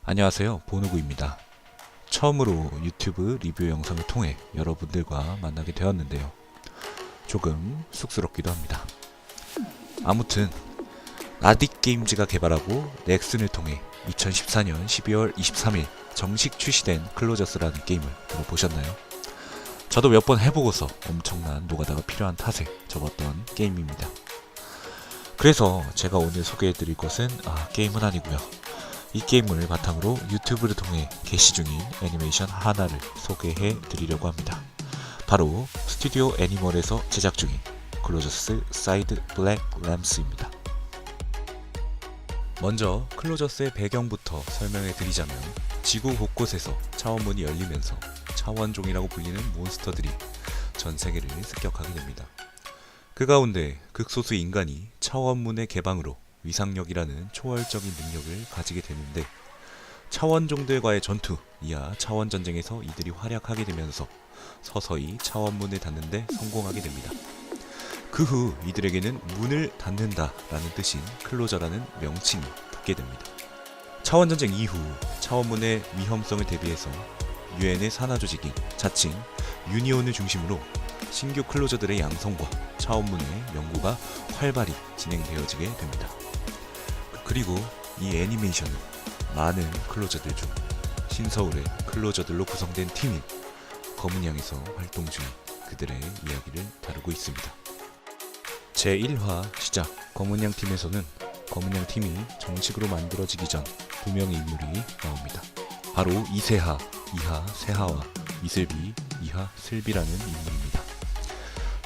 안녕하세요, 보누구입니다. 처음으로 유튜브 리뷰 영상을 통해 여러분들과 만나게 되었는데요. 조금 쑥스럽기도 합니다. 아무튼 라딕게임즈가 개발하고 넥슨을 통해 2014년 12월 23일 정식 출시된 클로저스라는 게임을 들어보셨나요? 저도 몇 번 해보고서 엄청난 노가다가 필요한 탓에 접었던 게임입니다. 그래서 제가 오늘 소개해드릴 것은 게임은 아니고요. 이 게임을 바탕으로 유튜브를 통해 게시 중인 애니메이션 하나를 소개해 드리려고 합니다. 바로 스튜디오 애니멀에서 제작 중인 클로저스 사이드 블랙 램스입니다. 먼저 클로저스의 배경부터 설명해 드리자면 지구 곳곳에서 차원문이 열리면서 차원종이라고 불리는 몬스터들이 전 세계를 습격하게 됩니다. 그 가운데 극소수의 인간이 차원문의 개방으로 위상력이라는 초월적인 능력을 가지게 되는데 차원종들과의 전투, 이하 차원전쟁에서 이들이 활약하게 되면서 서서히 차원문을 닫는데 성공하게 됩니다. 그 후 이들에게는 문을 닫는다 라는 뜻인 클로저라는 명칭이 붙게 됩니다. 차원전쟁 이후 차원문의 위험성을 대비해서 유엔의 산하조직인 자칭 유니온을 중심으로 신규 클로저들의 양성과 차원문의 연구가 활발히 진행되어지게 됩니다. 그리고 이 애니메이션은 많은 클로저들 중 신서울의 클로저들로 구성된 팀인 검은양에서 활동 중인 그들의 이야기를 다루고 있습니다. 제1화 시작. 검은양 팀에서는 검은양 팀이 정식으로 만들어지기 전 두 명의 인물이 나옵니다. 바로 이세하, 이하 세하와 이슬비, 이하 슬비라는 인물입니다.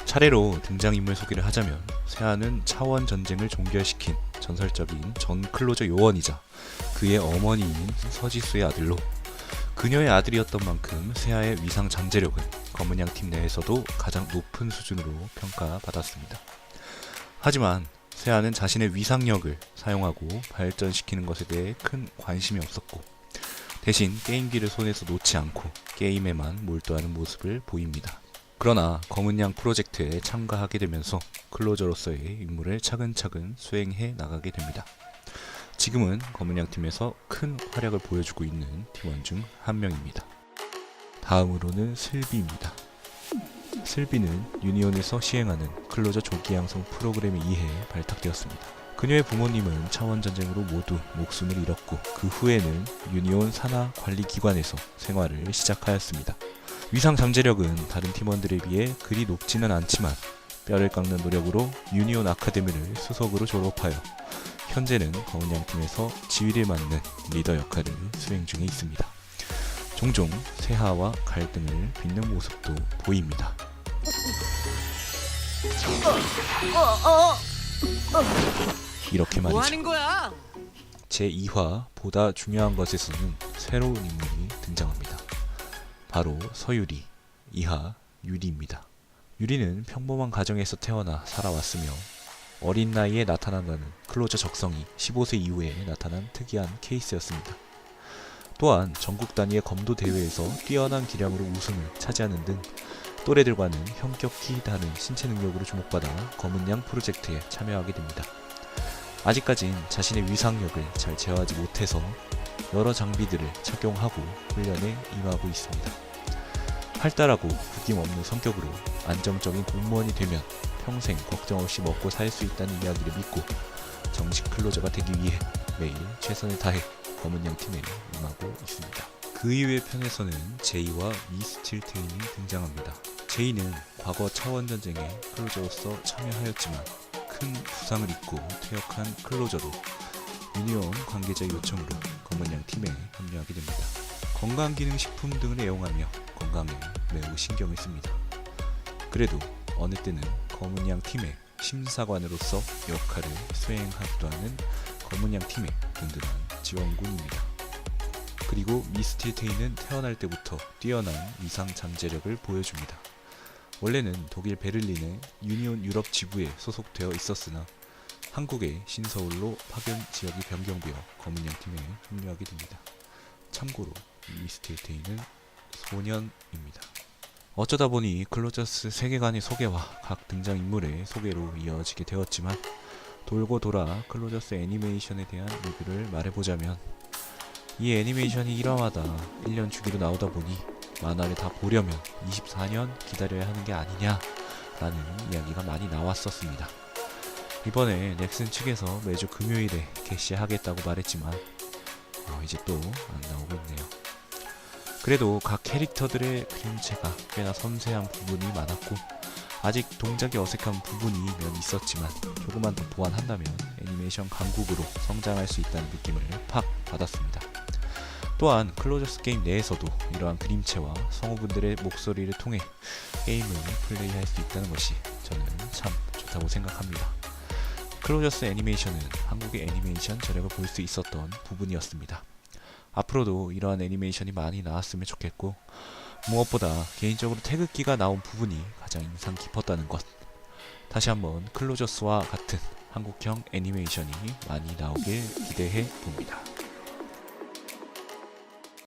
차례로 등장인물 소개를 하자면 세하는 차원 전쟁을 종결시킨 전설적인 전 클로저 요원이자 그의 어머니인 서지수의 아들로, 그녀의 아들이었던 만큼 세하의 위상 잠재력은 검은양 팀 내에서도 가장 높은 수준으로 평가받았습니다. 하지만 세하는 자신의 위상력을 사용하고 발전시키는 것에 대해 큰 관심이 없었고 대신 게임기를 손에서 놓지 않고 게임에만 몰두하는 모습을 보입니다. 그러나 검은양 프로젝트에 참가하게 되면서 클로저로서의 임무를 차근차근 수행해 나가게 됩니다. 지금은 검은양 팀에서 큰 활약을 보여주고 있는 팀원 중 한 명입니다. 다음으로는 슬비입니다. 슬비는 유니온에서 시행하는 클로저 조기 양성 프로그램에 의해 발탁되었습니다. 그녀의 부모님은 차원전쟁으로 모두 목숨을 잃었고 그 후에는 유니온 산하관리기관에서 생활을 시작하였습니다. 위상 잠재력은 다른 팀원들에 비해 그리 높지는 않지만 뼈를 깎는 노력으로 유니온 아카데미를 수석으로 졸업하여 현재는 검은양 팀에서 지휘를 맡는 리더 역할을 수행 중에 있습니다. 종종 세하와 갈등을 빚는 모습도 보입니다. 이렇게 말이죠. 뭐 하는 거야? 제2화 보다 중요한 것에서는 새로운 인물이 등장합니다. 바로 서유리, 이하 유리입니다. 유리는 평범한 가정에서 태어나 살아왔으며 어린 나이에 나타난다는 클로저 적성이 15세 이후에 나타난 특이한 케이스였습니다. 또한 전국 단위의 검도 대회에서 뛰어난 기량으로 우승을 차지하는 등 또래들과는 현격히 다른 신체 능력으로 주목받아 검은양 프로젝트에 참여하게 됩니다. 아직까진 자신의 위상력을 잘 제어하지 못해서 여러 장비들을 착용하고 훈련에 임하고 있습니다. 활달하고 구김없는 성격으로 안정적인 공무원이 되면 평생 걱정 없이 먹고 살 수 있다는 이야기를 믿고 정식 클로저가 되기 위해 매일 최선을 다해 검은양 팀에 임하고 있습니다. 그 이후의 편에서는 제이와 미스틸테인이 등장합니다. 제이는 과거 차원전쟁에 클로저로서 참여하였지만 큰 부상을 입고 퇴역한 클로저로 유니온 관계자의 요청으로 검은양 팀에 합류하게 됩니다. 건강기능식품 등을 애용하며 건강에 매우 신경을 씁니다. 그래도 어느 때는 검은양 팀의 심사관으로서 역할을 수행하기도 하는 검은양 팀의 든든한 지원군입니다. 그리고 미스틸테인은 태어날 때부터 뛰어난 위상 잠재력을 보여줍니다. 원래는 독일 베를린의 유니온 유럽 지부에 소속되어 있었으나 한국의 신서울로 파견 지역이 변경되어 검은양 팀에 합류하게 됩니다. 참고로 미스틸테인은 소년입니다. 어쩌다 보니 클로저스 세계관의 소개와 각 등장인물의 소개로 이어지게 되었지만 돌고 돌아 클로저스 애니메이션에 대한 리뷰를 말해보자면 이 애니메이션이 1화마다 1년 주기로 나오다 보니 만화를 다 보려면 24년 기다려야 하는 게 아니냐라는 이야기가 많이 나왔었습니다. 이번에 넥슨 측에서 매주 금요일에 개시하겠다고 말했지만 이제 또 안 나오고 있네요. 그래도 각 캐릭터들의 그림체가 꽤나 섬세한 부분이 많았고 아직 동작이 어색한 부분이 몇 있었지만 조금만 더 보완한다면 애니메이션 강국으로 성장할 수 있다는 느낌을 팍 받았습니다. 또한 클로저스 게임 내에서도 이러한 그림체와 성우분들의 목소리를 통해 게임을 플레이할 수 있다는 것이 저는 참 좋다고 생각합니다. 클로저스 애니메이션은 한국의 애니메이션 저력을 볼 수 있었던 부분이었습니다. 앞으로도 이러한 애니메이션이 많이 나왔으면 좋겠고 무엇보다 개인적으로 태극기가 나온 부분이 가장 인상 깊었다는 것. 다시 한번 클로저스와 같은 한국형 애니메이션이 많이 나오길 기대해 봅니다.